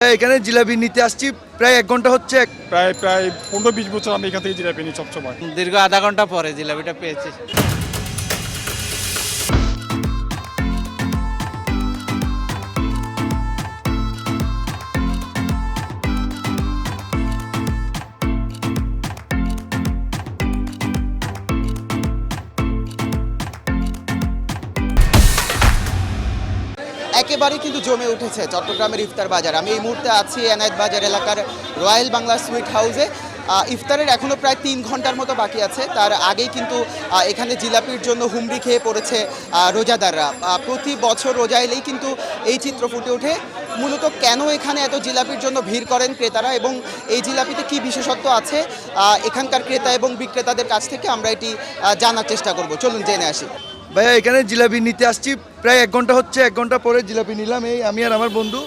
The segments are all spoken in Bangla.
এখানে জিলাপি নিতে আসছি প্রায় 1 ঘন্টা হচ্ছে। প্রায় 15-20 বছর আমি এখান থেকে জিলাপি নিই সবসময়। দীর্ঘ আধা ঘন্টা পরে জিলাপিটা পেয়েছি। একেবারে কিন্তু জমে উঠেছে চট্টগ্রামের ইফতার বাজার। আমি এই মুহূর্তে আছি এনায়েত বাজার এলাকার রয়্যাল বাংলা সুইট হাউসে। ইফতারের এখনও প্রায় 3 ঘন্টার মতো বাকি আছে। তার আগেই কিন্তু এখানে জিলাপির জন্য হুমড়ি খেয়ে পড়েছে রোজাদাররা। প্রতি বছর রোজা এলেই কিন্তু এই চিত্র ফুটে ওঠে। মূলত কেন এখানে এত জিলাপির জন্য ভিড় করেন ক্রেতারা এবং এই জিলাপিতে কি বিশেষত্ব আছে এখানকার ক্রেতা এবং বিক্রেতাদের কাছ থেকে আমরা এটি জানার চেষ্টা করব। চলুন জেনে আসি। ভাইয়া এখানে জিলাপি নিতে আসছি প্রায় 1 ঘন্টা হচ্ছে। 1 ঘন্টা পরে জিলাপি নিলাম আমি আর আমার বন্ধু।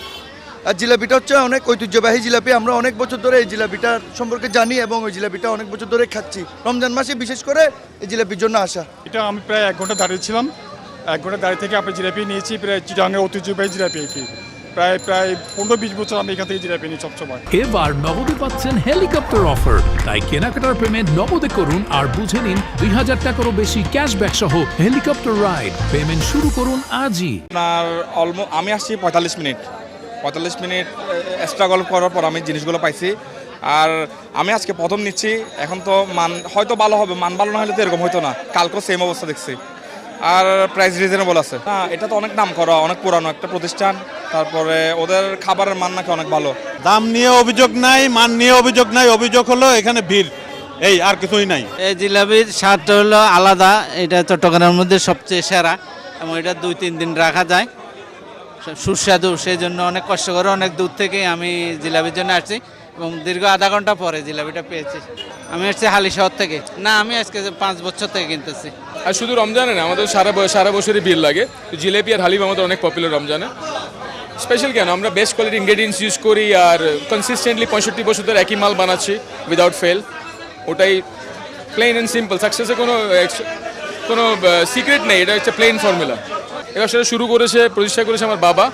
আর জিলাপিটা হচ্ছে অনেক ঐতিহ্যবাহী জিলাপি। আমরা অনেক বছর ধরে এই জিলাপিটার সম্পর্কে জানি এবং ওই জিলাপিটা অনেক বছর ধরে খাচ্ছি। রমজান মাসে বিশেষ করে এই জিলাপির জন্য আসা। এটা আমি প্রায় 1 ঘন্টা দাঁড়িয়েছিলাম। 1 ঘন্টা দাঁড়িয়ে থেকে আপনি জিলাপি নিয়েছি, প্রায় চিটাগাংয়ের ঐতিহ্যবাহী জিলাপি এটি। প্রায় 15-20 বছর আমি এখান থেকে জিলাপি নিই সবসময়। এবার নগদে পাচ্ছেন হেলিকপ্টার অফার, তাই কেনাকাটার পেমেন্ট নগদে করুন আর বুঝে নিন 2000 টাকারও বেশি ক্যাশব্যাক সহ হেলিকপ্টার রাইড। পেমেন্ট শুরু করুন আজই। আপনার আমি আসছি 45 মিনিট স্ট্রাগল করার পর আমি জিনিসগুলো পাইছি। আর আমি আজকে প্রথম নিচ্ছি। এখন তো মান হয়তো ভালো হবে, মান ভালো না হলে তো এরকম হয়তো না। কালকেও সেম অবস্থা দেখছি। আর প্রাইস রিজনেবল আছে। হ্যাঁ, এটা তো অনেক নাম করা, অনেক পুরানো একটা প্রতিষ্ঠান। তারপরে ওদের খাবারের মান নাকি অনেক ভালো। দাম নিয়ে অভিযোগ নাই, মান নিয়ে অভিযোগ নাই। অভিযোগ হলো এখানে ভিড়, এই আর কিছুই নাই। এই জিলাপির স্বাদটা হলো আলাদা। এটা চট্টগ্রামের মধ্যে সবচেয়ে সেরা এবং এটা 2-3 দিন রাখা যায়। সুস্বাদু, সেই জন্য অনেক কষ্ট করে অনেক দূর থেকে আমি জিলাপির জন্য আসছি এবং দীর্ঘ আধা ঘন্টা পরে জিলাপিটা পেয়েছি। আমি আসছি হালিশহর থেকে। না, আমি আজকে 5 বছর থেকে কিনতেছি। আর শুধু রমজানে না, আমাদের সারা বছরই ভিড় লাগে। জিলেপি আর হালিম আমাদের অনেক পপুলার রমজানে। স্পেশাল কেন, আমরা বেস্ট কোয়ালিটি ইনগ্রেডিয়েন্টস ইউজ করি আর কনসিস্টেন্টলি 65 বছর ধরে একই মাল বানাচ্ছি উইদাউট ফেল। ওটাই প্লেন অ্যান্ড সিম্পল। সাকসেসে কোনো সিক্রেট নেই, এটা হচ্ছে প্লেন ফর্মুলা। এবার সেটা প্রতিষ্ঠা করেছে আমার বাবা।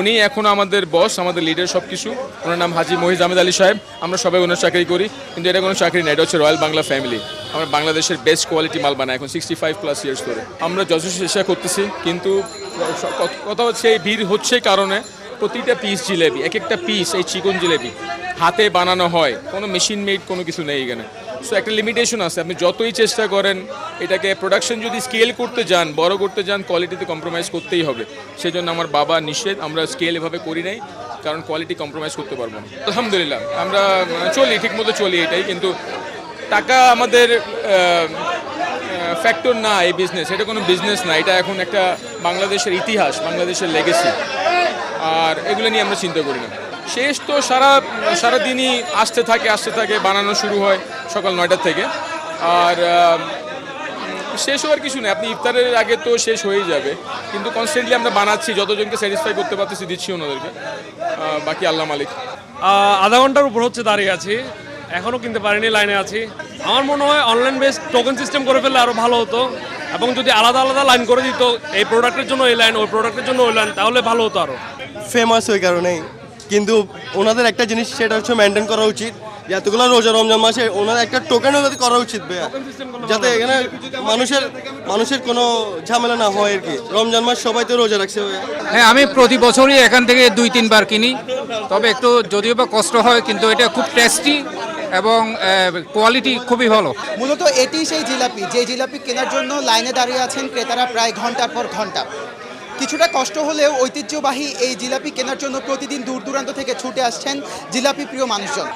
উনি এখন আমাদের বস, আমাদের লিডার, সব কিছু। ওনার নাম হাজি মহিজ আহমেদ আলী সাহেব। আমরা সবাই ওনার চাকরি করি, কিন্তু এটা কোনো চাকরি না, এটা হচ্ছে রয়্যাল বাংলা ফ্যামিলি। আমরা বাংলাদেশের বেস্ট কোয়ালিটি মাল বানাই এখন 65+ ইয়ার্স ধরে। আমরা যথেষ্ট চেষ্টা করতেছি, কিন্তু কথা হচ্ছে এই ভিড় হচ্ছে কারণে প্রতিটা পিস জিলেবি, একটা পিস এই চিকন জিলেবি হাতে বানানো হয়, কোনো মেশিন মেড কোনো কিছু নেই এখানে। সো একটা লিমিটেশন আছে। আপনি যতই চেষ্টা করেন এটাকে প্রোডাকশন যদি স্কেল করতে যান, বড় করতে যান, কোয়ালিটিতে কম্প্রোমাইজ করতেই হবে। সেই জন্য আমার বাবা নিষেধ, আমরা স্কেল এভাবে করি নাই, কারণ কোয়ালিটি কম্প্রোমাইজ করতে পারবো না। আলহামদুলিল্লাহ আমরা ঠিকমতো চলি এটাই। কিন্তু টাকা আমাদের ফ্যাক্টর না এই বিজনেস। এটা কোনো বিজনেস না, এটা এখন একটা বাংলাদেশের ইতিহাস, বাংলাদেশের লেগেসি। আর এগুলো নিয়ে আমরা চিন্তা করি না। শেষ তো সারাদিনই আসতে থাকে, বানানো শুরু হয় সকাল 9টা থেকে। আর শেষ হওয়ার কিছু নেই, আপনি ইফতারের আগে তো শেষ হয়েই যাবে। কিন্তু কনস্ট্যান্টলি আমরা বানাচ্ছি, যতজনকে স্যাটিসফাই করতে পারতেছি দিচ্ছি ওনাদেরকে। বাকি আল্লাহ মালিক। আধা ঘন্টার উপর হচ্ছে দাঁড়িয়ে আছি, এখনও কিনতে পারিনি, লাইনে আছি। আমার মনে হয় অনলাইন বেসড টোকেন সিস্টেম করে ফেললে আরও ভালো হতো, এবং যদি আলাদা আলাদা লাইন করে দিত, এই প্রোডাক্টের জন্য এই লাইন, ওই প্রোডাক্টের জন্য ওই লাইন, তাহলে ভালো হতো আরও। ফেমাস ওই কারণেই, কিন্তু ওনাদের একটা জিনিস সেটা হচ্ছে মেনটেন করা উচিত। এতগুলো রমজান মাসে ওনাদের একটা টোকেনও যাতে করা উচিত, যাতে এখানে মানুষের কোনো ঝামেলা না হয় আর কি। রমজান মাস সবাই তো রোজা রাখছে। হ্যাঁ, আমি প্রতি বছরই এখান থেকে 2-3 বার কিনি। তবে একটু যদিও বা কষ্ট হয়, কিন্তু এটা খুব টেস্টি এবং কোয়ালিটি খুবই ভালো। মূলত এটি সেই জিলাপি, যে জিলাপি কেনার জন্য লাইনে দাঁড়িয়ে আছেন ক্রেতারা প্রায় ঘন্টার পর ঘন্টা। কিছুটা কষ্ট হলেও ঐতিহ্যবাহী এই জিলাপি কেনার জন্য প্রতিদিন দূর দূরান্ত থেকে ছুটে আসছেন জিলাপি প্রিয় মানুষজন।